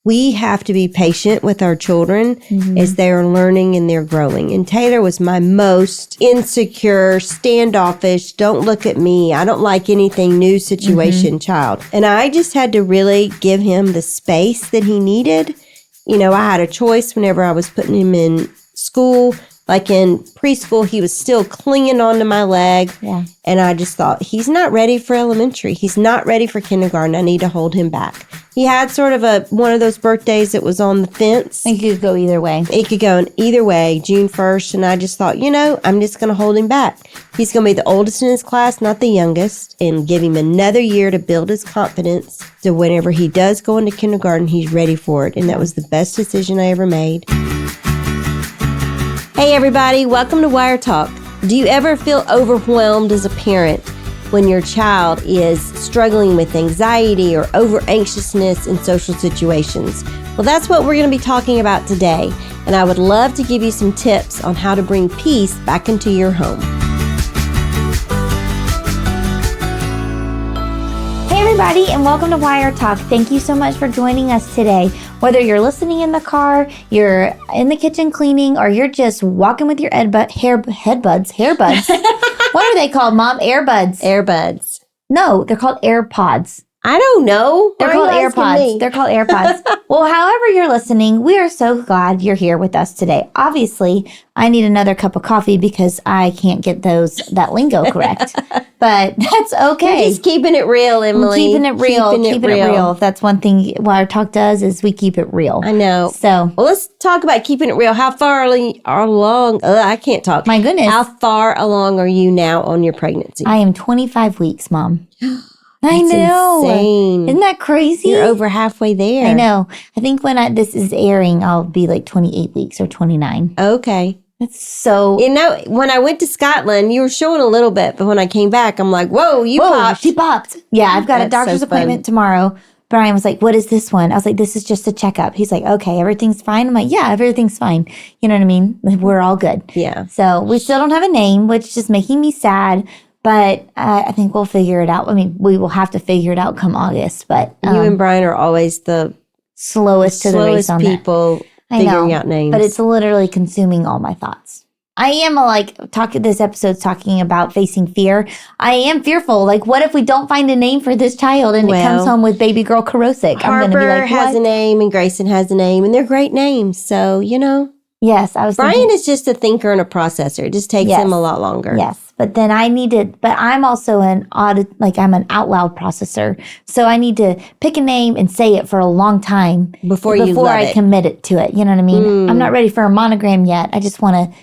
we have to be patient with our children as they're learning and they're growing. And Taylor was my most insecure, standoffish, don't look at me, I don't like anything new situation child. And I just had to really give him the space that he needed. You know, I had a choice whenever I was putting him in school. Like in preschool, he was still clinging onto my leg. Yeah. And I just thought, he's not ready for elementary. He's not ready for kindergarten. I need to hold him back. He had sort of one of those birthdays that was on the fence. It could go either way. It could go in either way, June 1st. And I just thought, I'm just going to hold him back. He's going to be the oldest in his class, not the youngest, and give him another year to build his confidence. So whenever he does go into kindergarten, he's ready for it. And that was the best decision I ever made. Hey everybody, welcome to Wire Talk. Do you ever feel overwhelmed as a parent when your child is struggling with anxiety or over anxiousness in social situations? Well, that's what we're going to be talking about today, and I would love to give you some tips on how to bring peace back into your home. Hey everybody, and welcome to Wire Talk. Thank you so much for joining us today. Whether you're listening in the car, you're in the kitchen cleaning, or you're just walking with your headbuds. What are they called, Mom? Airbuds. No, they're called AirPods. I don't know. They're called AirPods. They're called AirPods. Well, however you're listening, we are so glad you're here with us today. Obviously, I need another cup of coffee because I can't get that lingo correct. But that's okay. You're just keeping it real, Emily. Keeping it real. That's one thing Wire Talk does is we keep it real. I know. So, well, let's talk about keeping it real. How far along? I can't talk. My goodness. How far along are you now on your pregnancy? I am 25 weeks, Mom. I That's know. Insane. Isn't that crazy? You're over halfway there. I know. I think when this is airing, I'll be like 28 weeks or 29. Okay. That's so... when I went to Scotland, you were showing a little bit, but when I came back, I'm like, whoa, popped. She popped. Yeah, I've got a doctor's appointment tomorrow. Brian was like, what is this one? I was like, this is just a checkup. He's like, okay, everything's fine? I'm like, yeah, everything's fine. You know what I mean? We're all good. Yeah. So we still don't have a name, which is making me sad. But I think we'll figure it out. I mean, we will have to figure it out come August. But you and Brian are always the slowest to the race on people figuring out names. But it's literally consuming all my thoughts. I am this episode's talking about facing fear. I am fearful. Like, what if we don't find a name for this child and it comes home with baby girl Karosik? Harper has a name and Grayson has a name, and they're great names. So, Yes, Brian is just a thinker and a processor. It just takes him a lot longer. Yes. But then but I'm also I'm an out loud processor. So I need to pick a name and say it for a long time before I commit it to it. You know what I mean? I'm not ready for a monogram yet. I just want to,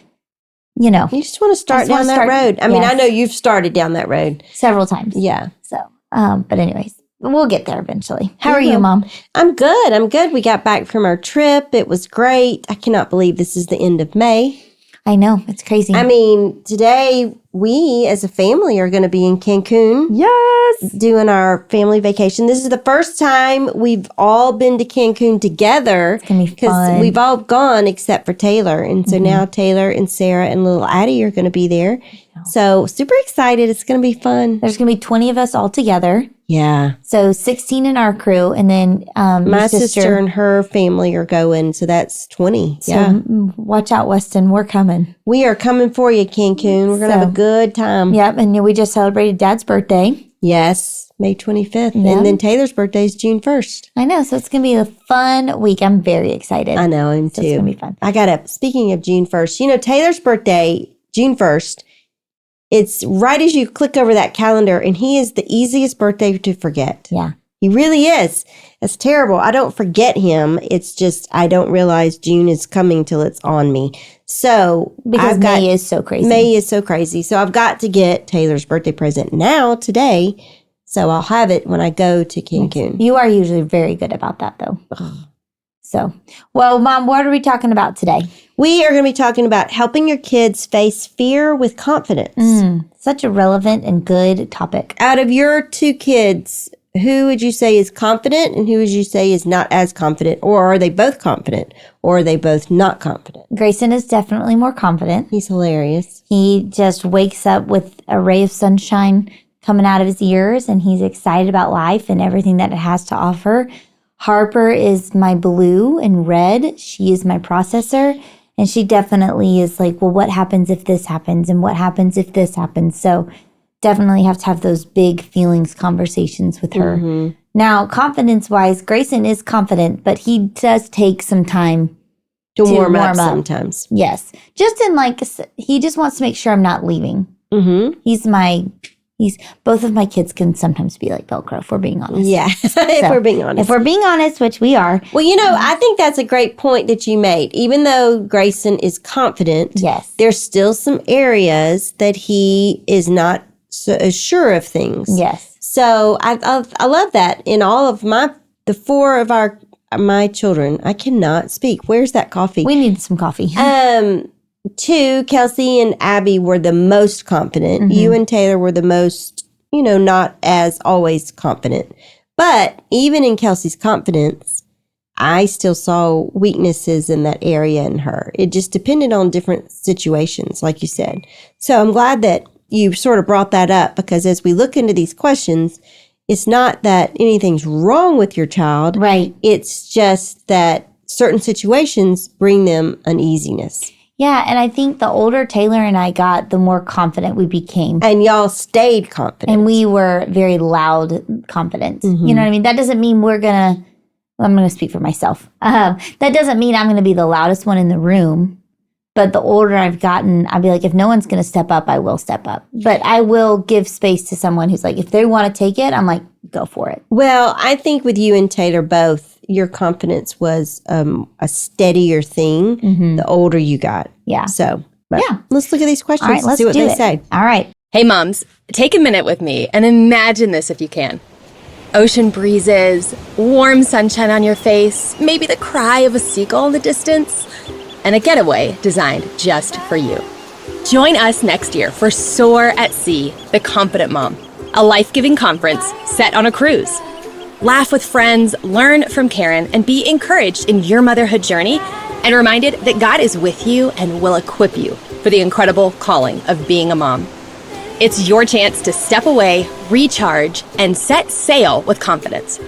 You just want to start down that road. I mean, I know you've started down that road. Several times. Yeah. So, but anyways, we'll get there eventually. How are you, Mom? I'm good. We got back from our trip. It was great. I cannot believe this is the end of May. I know. It's crazy. I mean, today we as a family are going to be in Cancun. Yes. Doing our family vacation. This is the first time we've all been to Cancun together. It's going to be fun. Because we've all gone except for Taylor. And so now Taylor and Sarah and little Addie are going to be there. So super excited. It's going to be fun. There's going to be 20 of us all together. Yeah. So 16 in our crew. And then my sister and her family are going. So that's 20. So watch out, Weston. We're coming. We are coming for you, Cancun. We're going to have a good time. Yep. And we just celebrated Dad's birthday. Yes. May 25th. Yeah. And then Taylor's birthday is June 1st. I know. So it's going to be a fun week. I'm very excited. I know. I'm too. It's going to be fun. Speaking of June 1st, Taylor's birthday, June 1st, it's right as you click over that calendar, and he is the easiest birthday to forget. Yeah. He really is. It's terrible. I don't forget him. It's just I don't realize June is coming till it's on me. So because May is so crazy. So I've got to get Taylor's birthday present now, today. So I'll have it when I go to Cancun. You are usually very good about that, though. So, well, Mom, what are we talking about today? We are going to be talking about helping your kids face fear with confidence. Such a relevant and good topic. Out of your two kids, who would you say is confident and who would you say is not as confident? Or are they both confident? Or are they both not confident? Grayson is definitely more confident. He's hilarious. He just wakes up with a ray of sunshine coming out of his ears, and he's excited about life and everything that it has to offer. Harper is my blue and red. She is my processor. And she definitely is like, well, what happens if this happens? And what happens if this happens? So definitely have to have those big feelings conversations with her. Mm-hmm. Now, confidence-wise, Grayson is confident, but he does take some time to warm up sometimes. Yes. Just in like, he just wants to make sure I'm not leaving. Mm-hmm. Both of my kids can sometimes be like Velcro, if we're being honest. Yeah, if we're being honest. If we're being honest, which we are. Well, I think that's a great point that you made. Even though Grayson is confident, yes, there's still some areas that he is not so sure of things. Yes. So I love that. In all of the four of my children, I cannot speak. Where's that coffee? We need some coffee. Two, Kelsey and Abby were the most confident. Mm-hmm. You and Taylor were the most, not as always confident. But even in Kelsey's confidence, I still saw weaknesses in that area in her. It just depended on different situations, like you said. So I'm glad that you sort of brought that up, because as we look into these questions, it's not that anything's wrong with your child. Right. It's just that certain situations bring them uneasiness. Yeah, and I think the older Taylor and I got, the more confident we became. And y'all stayed confident. And we were very loud confident. Mm-hmm. You know what I mean? That doesn't mean I'm going to speak for myself. That doesn't mean I'm going to be the loudest one in the room. But the older I've gotten, I'll be like, if no one's going to step up, I will step up. But I will give space to someone who's like, if they want to take it, I'm like, go for it. Well, I think with you and Taylor both, your confidence was a steadier thing the older you got. Yeah. So, let's look at these questions. All right, let's see what they say. All right. Hey, moms, take a minute with me and imagine this if you can. Ocean breezes, warm sunshine on your face, maybe the cry of a seagull in the distance, and a getaway designed just for you. Join us next year for Soar at Sea, The Confident Mom, a life-giving conference set on a cruise. Laugh with friends, learn from Karen, and be encouraged in your motherhood journey, and reminded that God is with you and will equip you for the incredible calling of being a mom. It's your chance to step away, recharge, and set sail with confidence.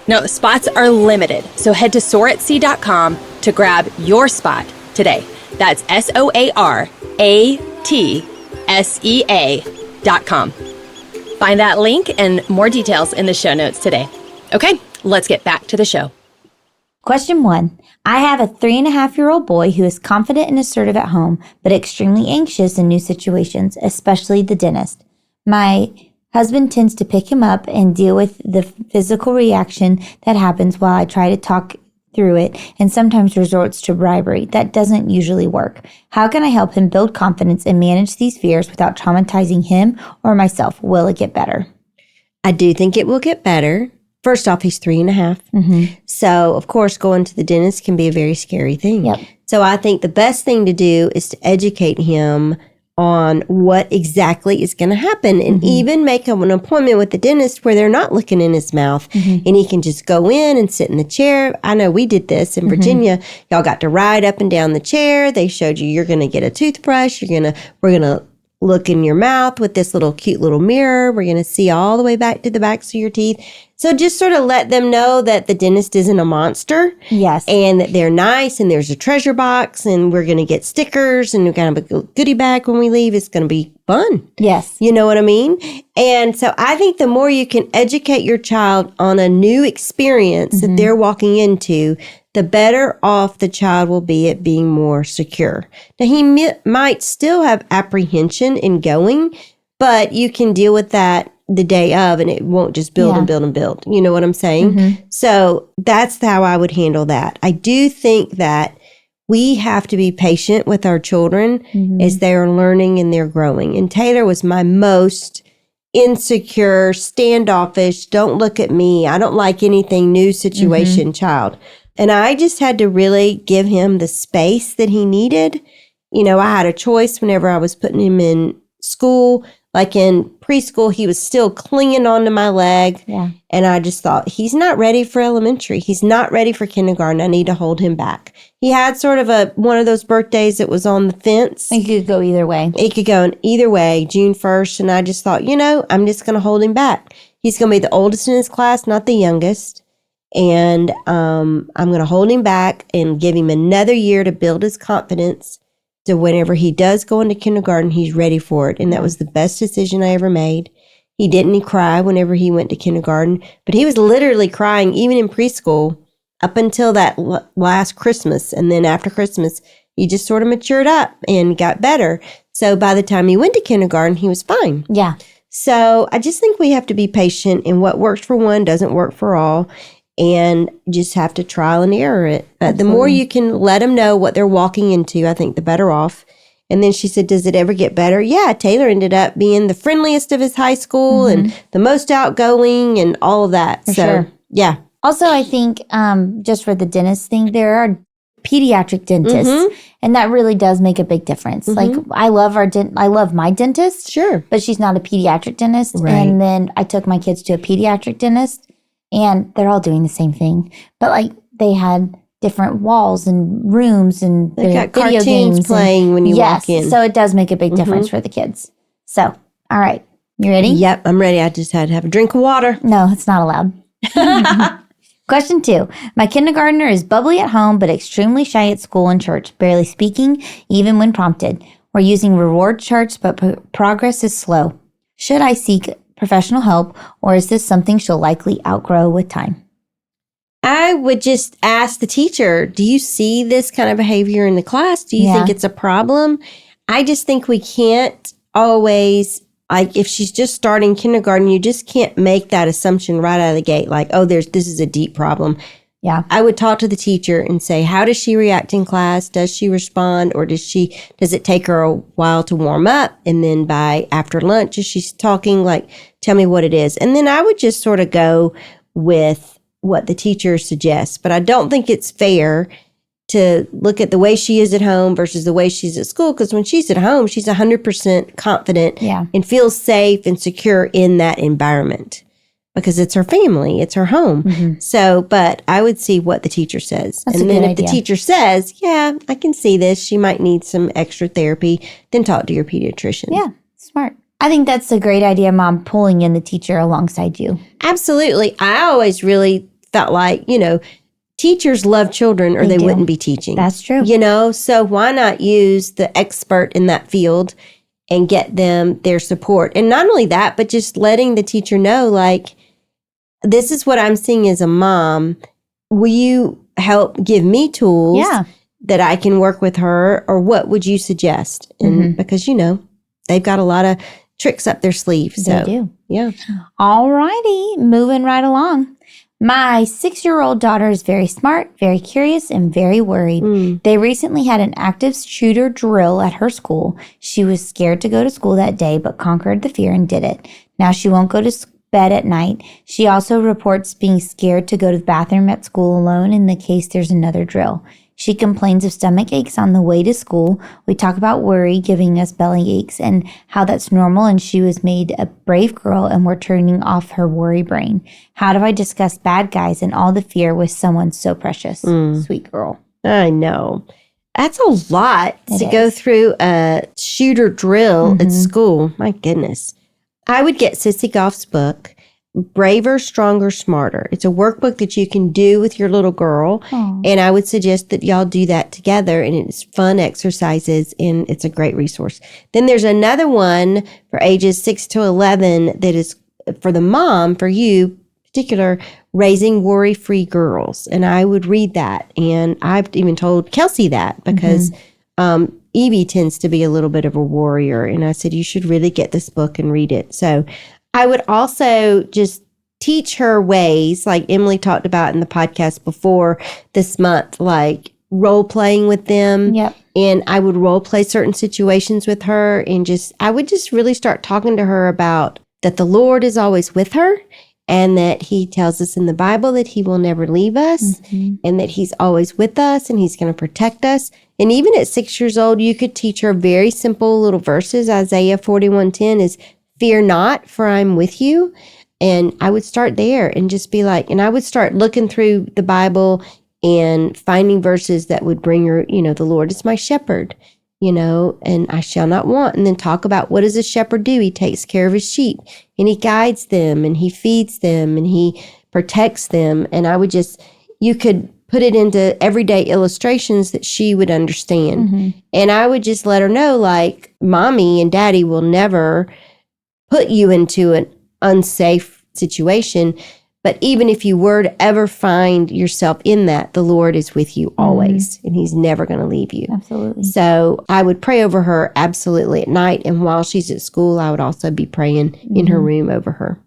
Now, spots are limited, so head to soaratsea.com to grab your spot today. That's SOARATSEA.com. Find that link and more details in the show notes today. Okay, let's get back to the show. Question 1. I have a 3.5-year-old boy who is confident and assertive at home, but extremely anxious in new situations, especially the dentist. My husband tends to pick him up and deal with the physical reaction that happens while I try to talk through it, and sometimes resorts to bribery. That doesn't usually work. How can I help him build confidence and manage these fears without traumatizing him or myself? Will it get better? I do think it will get better. First off, he's 3.5. Mm-hmm. So, of course, going to the dentist can be a very scary thing. Yep. So I think the best thing to do is to educate him on what exactly is going to happen, and even make an appointment with the dentist where they're not looking in his mouth, and he can just go in and sit in the chair. I know we did this in Virginia. Y'all got to ride up and down the chair. They showed you're going to get a toothbrush. We're going to look in your mouth with this little cute little mirror. We're going to see all the way back to the backs of your teeth. So just sort of let them know that the dentist isn't a monster. Yes. And that they're nice, and there's a treasure box, and we're going to get stickers, and we're going to have a goodie bag when we leave. It's going to be fun. Yes. You know what I mean? And so I think the more you can educate your child on a new experience that they're walking into, the better off the child will be at being more secure. Now, he might still have apprehension in going, but you can deal with that the day of, and it won't just build and build and build. You know what I'm saying? So that's how I would handle that. I do think that we have to be patient with our children as they are learning and they're growing. And Taylor was my most insecure, standoffish, don't look at me, I don't like anything new situation child. And I just had to really give him the space that he needed. You know, I had a choice whenever I was putting him in school. Like in preschool, he was still clinging onto my leg. Yeah. And I just thought, he's not ready for elementary. He's not ready for kindergarten. I need to hold him back. He had sort of one of those birthdays that was on the fence. It could go either way. It could go in either way, June 1st. And I just thought, I'm just going to hold him back. He's going to be the oldest in his class, not the youngest. And I'm going to hold him back and give him another year to build his confidence. So whenever he does go into kindergarten, he's ready for it. And that was the best decision I ever made. He didn't cry whenever he went to kindergarten, but he was literally crying even in preschool up until that last Christmas. And then after Christmas, he just sort of matured up and got better. So by the time he went to kindergarten, he was fine. Yeah. So I just think we have to be patient, and what works for one doesn't work for all, and just have to trial and error it. But the more you can let them know what they're walking into, I think the better off. And then she said, does it ever get better? Yeah, Taylor ended up being the friendliest of his high school and the most outgoing and all of that. For sure. Yeah. Also, I think just for the dentist thing, there are pediatric dentists, and that really does make a big difference. Like, I love I love my dentist, Sure, but she's not a pediatric dentist. Right. And then I took my kids to a pediatric dentist, and they're all doing the same thing, but like they had different walls and rooms, and they've got video cartoons games playing when you walk in. So it does make a big difference for the kids. So, all right, you ready? Yep, I'm ready. I just had to have a drink of water. No, it's not allowed. Question 2. My kindergartner is bubbly at home, but extremely shy at school and church, barely speaking, even when prompted. We're using reward charts, but progress is slow. Should I seek professional help, or is this something she'll likely outgrow with time? I would just ask the teacher, do you see this kind of behavior in the class? Do you think it's a problem? I just think we can't always, like if she's just starting kindergarten, you just can't make that assumption right out of the gate. Like, oh, this is a deep problem. Yeah. I would talk to the teacher and say, how does she react in class? Does she respond, or does it take her a while to warm up? And then by after lunch, is she talking? Like, tell me what it is. And then I would just sort of go with what the teacher suggests. But I don't think it's fair to look at the way she is at home versus the way she's at school. Because when she's at home, she's 100% confident and feels safe and secure in that environment because it's her family, it's her home. So, but I would see what the teacher says. That's and a then good if idea. the teacher says, yeah, I can see this, she might need some extra therapy, then talk to your pediatrician. Yeah, smart. I think that's a great idea, Mom, pulling in the teacher alongside you. Absolutely. I always really felt like, teachers love children or they wouldn't be teaching. That's true. So why not use the expert in that field and get them their support? And not only that, but just letting the teacher know, like, this is what I'm seeing as a mom. Will you help give me tools that I can work with her, or what would you suggest? And because, they've got a lot of tricks up their sleeve. So, They do. Yeah. All righty, moving right along. My 6-year-old daughter is very smart, very curious, and very worried. They recently had an active shooter drill at her school. She was scared to go to school that day, but conquered the fear and did it. Now she won't go to bed at night. She also reports being scared to go to the bathroom at school alone in the case there's another drill. She complains of stomach aches on the way to school. We talk about worry giving us belly aches and how that's normal, and she was made a brave girl and we're turning off her worry brain. How do I discuss bad guys and all the fear with someone so precious? Sweet girl. I know. That's a lot to go through a shooter drill at school. My goodness. I would get Sissy Goff's book, Braver, Stronger, Smarter. It's a workbook that you can do with your little girl. And I would suggest that y'all do that together. And it's fun exercises and it's a great resource. Then there's another one for ages 6 to 11 that is for the mom, for you, particular, Raising Worry-Free Girls. And I would read that. And I've even told Kelsey that because Evie tends to be a little bit of a worrier. And I said, you should really get this book and read it. So I would also just teach her ways, like Emily talked about in the podcast before this month, like role playing with them. And I would role play certain situations with her. And I would just really start talking to her about that the Lord is always with her, and that he tells us in the Bible that he will never leave us, and that he's always with us and he's going to protect us. And even at 6 years old, you could teach her very simple little verses. Isaiah 41:10 is, fear not, for I'm with you. And I would start there and just be like, and I would start looking through the Bible and finding verses that would bring her, the Lord is my shepherd, and I shall not want. And then talk about, what does a shepherd do? He takes care of his sheep and he guides them and he feeds them and he protects them. And you could put it into everyday illustrations that she would understand. And I would just let her know, like, mommy and daddy will never put you into an unsafe situation. But even if you were to ever find yourself in that, the Lord is with you always, and he's never going to leave you. Absolutely. So I would pray over her absolutely at night. And while she's at school, I would also be praying in her room over her.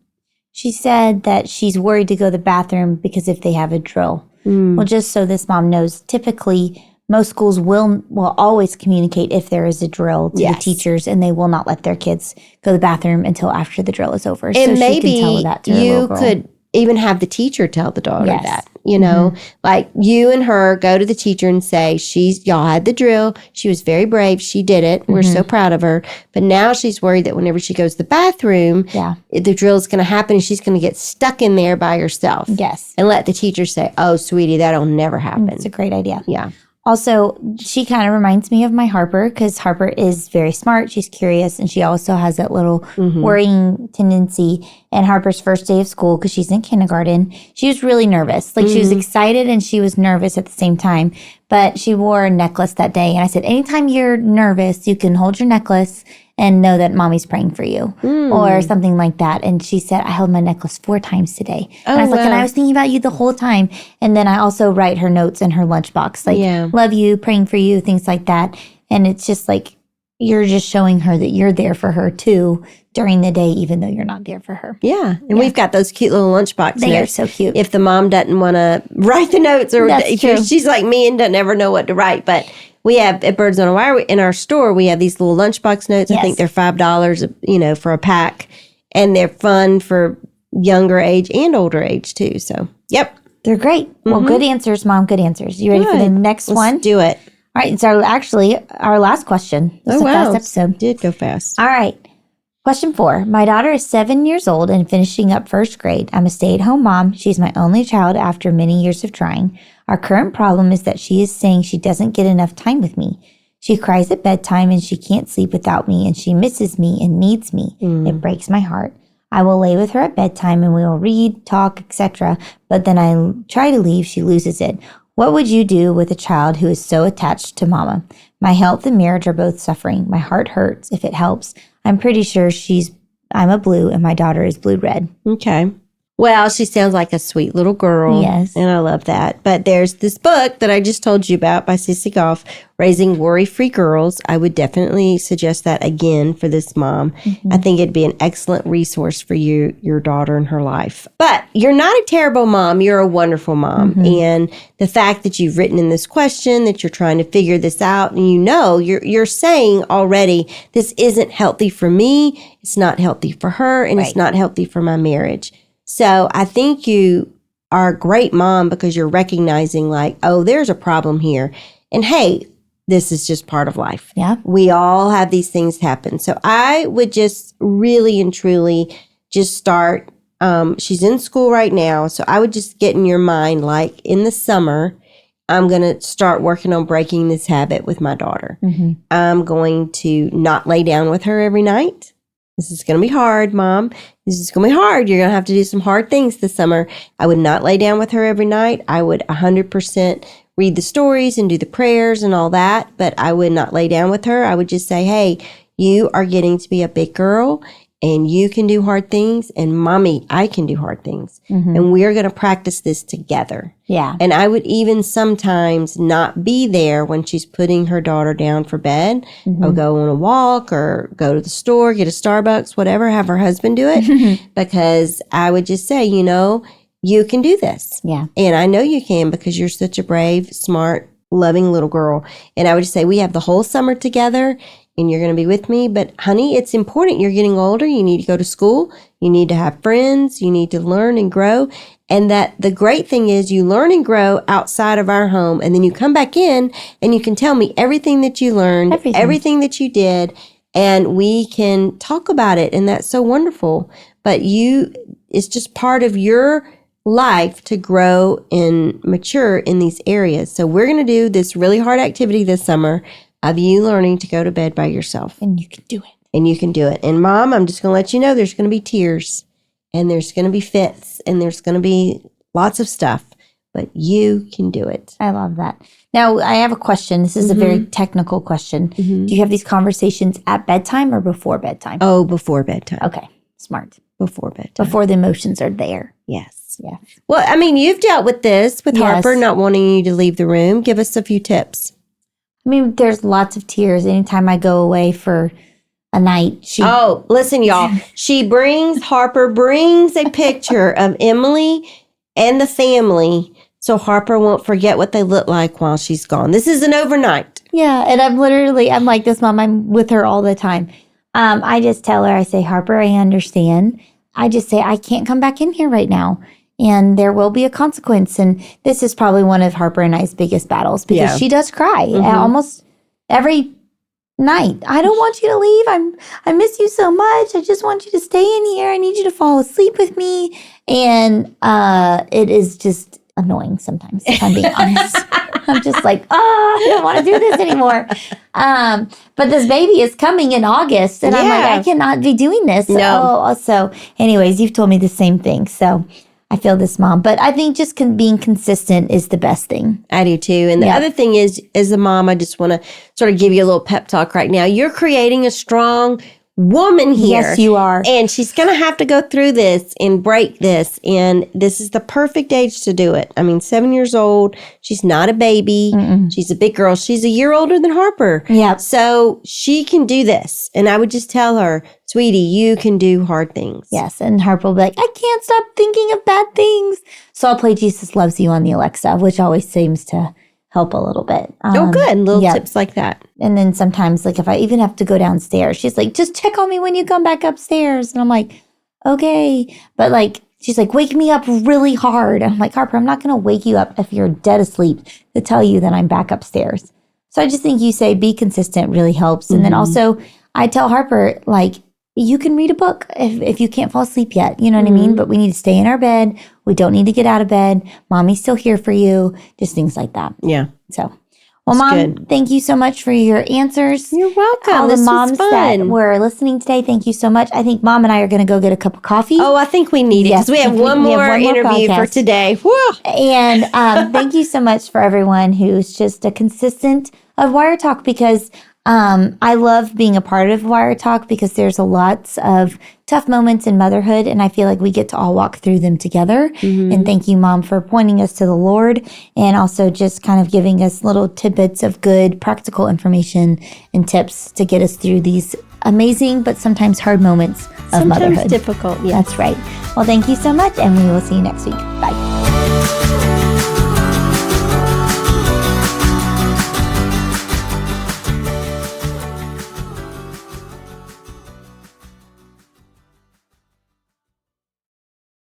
She said that she's worried to go to the bathroom because if they have a drill. Well, just so this mom knows, typically most schools will always communicate if there is a drill to the teachers, and they will not let their kids go to the bathroom until after the drill is over. And so maybe she can tell that to her you little girl. could even have the teacher tell the daughter that, you know, like you and her go to the teacher and say, y'all had the drill. She was very brave. She did it. We're so proud of her. But now she's worried that whenever she goes to the bathroom, the drill is going to happen and she's going to get stuck in there by herself. Yes. And let the teacher say, oh, sweetie, that'll never happen. It's a great idea. Yeah. Also, she kind of reminds me of my Harper because Harper is very smart. She's curious, and she also has that little worrying tendency. And Harper's first day of school, because she's in kindergarten, she was really nervous. Like, she was excited and she was nervous at the same time. But she wore a necklace that day. And I said, anytime you're nervous, you can hold your necklace and know that mommy's praying for you or something like that. And she said, I held my necklace 4 times today. And I was like, and I was thinking about you the whole time. And then I also write her notes in her lunchbox, like, love you, praying for you, things like that. And it's just like, you're just showing her that you're there for her too during the day, even though you're not there for her. Yeah. And we've got those cute little lunchbox notes. They are so cute. If the mom doesn't want to write the notes, or she's like me and doesn't ever know what to write, but we have at Birds on a Wire in our store, we have these little lunchbox notes. I think they're $5, you know, for a pack, and they're fun for younger age and older age too. So, yep. They're great. Well, good answers, Mom. Good answers. You ready for the next one? Let's do it. All right. It's our last question. It's a fast episode. It did go fast. All right. Question 4. My daughter is 7 years old and finishing up first grade. I'm a stay-at-home mom. She's my only child after many years of trying. Our current problem is that she is saying she doesn't get enough time with me. She cries at bedtime and she can't sleep without me, and she misses me and needs me. It breaks my heart. I will lay with her at bedtime and we will read, talk, etc. But then I try to leave, she loses it. What would you do with a child who is so attached to mama? My health and marriage are both suffering. My heart hurts. If it helps, I'm pretty sure I'm a blue and my daughter is blue-red. Okay. Well, she sounds like a sweet little girl. Yes. And I love that. But there's this book that I just told you about by Sissy Goff, Raising Worry-Free Girls. I would definitely suggest that again for this mom. I think it'd be an excellent resource for your daughter in her life. But you're not a terrible mom. You're a wonderful mom. And the fact that you've written in this question, that you're trying to figure this out, and you're saying already, this isn't healthy for me. It's not healthy for her. And it's not healthy for my marriage. So I think you are a great mom because you're recognizing, like, oh, there's a problem here. And hey, this is just part of life. Yeah. We all have these things happen. So I would just really and truly just start. She's in school right now. So I would just get in your mind, like, in the summer, I'm going to start working on breaking this habit with my daughter. I'm going to not lay down with her every night. This is going to be hard, Mom. This is going to be hard. You're going to have to do some hard things this summer. I would not lay down with her every night. I would 100% read the stories and do the prayers and all that, but I would not lay down with her. I would just say, hey, you are getting to be a big girl and you can do hard things, and Mommy, I can do hard things. And we're going to practice this together. Yeah. And I would even sometimes not be there when she's putting her daughter down for bed. I'll go on a walk or go to the store, get a Starbucks, whatever, have her husband do it. Because I would just say, you can do this. Yeah. And I know you can because you're such a brave, smart, loving little girl. And I would just say, we have the whole summer together and you're going to be with me. But honey, it's important. You're getting older. You need to go to school. You need to have friends. You need to learn and grow. And that the great thing is you learn and grow outside of our home. And then you come back in and you can tell me everything that you learned, everything that you did, and we can talk about it. And that's so wonderful. But it's just part of your life to grow and mature in these areas. So we're going to do this really hard activity this summer of you learning to go to bed by yourself. And you can do it. And you can do it. And Mom, I'm just going to let you know there's going to be tears. and there's going to be fits and there's going to be lots of stuff, but you can do it. I love that. Now, I have a question. This is a very technical question. Do you have these conversations at bedtime or before bedtime? Oh, before bedtime. Okay. Smart. Before bedtime. Before the emotions are there. Yes. Yeah. Well, I mean, you've dealt with this with Yes. Harper not wanting you to leave the room. Give us a few tips. I mean, there's lots of tears anytime I go away for a night. Oh, listen, y'all. Harper brings a picture of Emily and the family so Harper won't forget what they look like while she's gone. This is an overnight. Yeah, and I'm like this, Mom. I'm with her all the time. I just tell her, I say, Harper, I understand. I just say, I can't come back in here right now. And there will be a consequence. And this is probably one of Harper and I's biggest battles because she does cry almost every night. I don't want you to leave. I miss you so much. I just want you to stay in here. I need you to fall asleep with me. And it is just annoying sometimes, if I'm being honest. I'm just like, I don't want to do this anymore. But this baby is coming in August, and I'm like, I cannot be doing this. No. So anyways, you've told me the same thing. So I feel this, Mom. But I think just being consistent is the best thing. I do too. And the other thing is, as a mom, I just want to sort of give you a little pep talk right now. You're creating a strong woman here. Yes, you are. And she's going to have to go through this and break this. And this is the perfect age to do it. I mean, 7 years old. She's not a baby. She's a big girl. She's a year older than Harper. Yeah. So she can do this. And I would just tell her, sweetie, you can do hard things. Yes. And Harper will be like, I can't stop thinking of bad things. So I'll play Jesus Loves You on the Alexa, which always seems to help a little bit. Good. Little tips like that. And then sometimes, like, if I even have to go downstairs, she's like, just check on me when you come back upstairs. And I'm like, okay. But, like, she's like, wake me up really hard. And I'm like, Harper, I'm not going to wake you up if you're dead asleep to tell you that I'm back upstairs. So I just think you say be consistent really helps. And then also I tell Harper, like, you can read a book if you can't fall asleep yet. You know what I mean? But we need to stay in our bed. We don't need to get out of bed. Mommy's still here for you. Just things like that. Yeah. So, well, Mom, thank you so much for your answers. You're welcome. All the This moms was fun. that were listening today, thank you so much. I think Mom and I are going to go get a cup of coffee. Oh, I think we need it because we have one more interview for podcast today. Woo! And thank you so much for everyone who's just a consistent of Wire Talk, because I love being a part of Wire Talk because there's a lots of tough moments in motherhood, and I feel like we get to all walk through them together. And thank you, Mom, for pointing us to the Lord and also just kind of giving us little tidbits of good practical information and tips to get us through these amazing but sometimes hard moments of motherhood. Sometimes difficult, yeah. That's right. Well, thank you so much, and we will see you next week. Bye.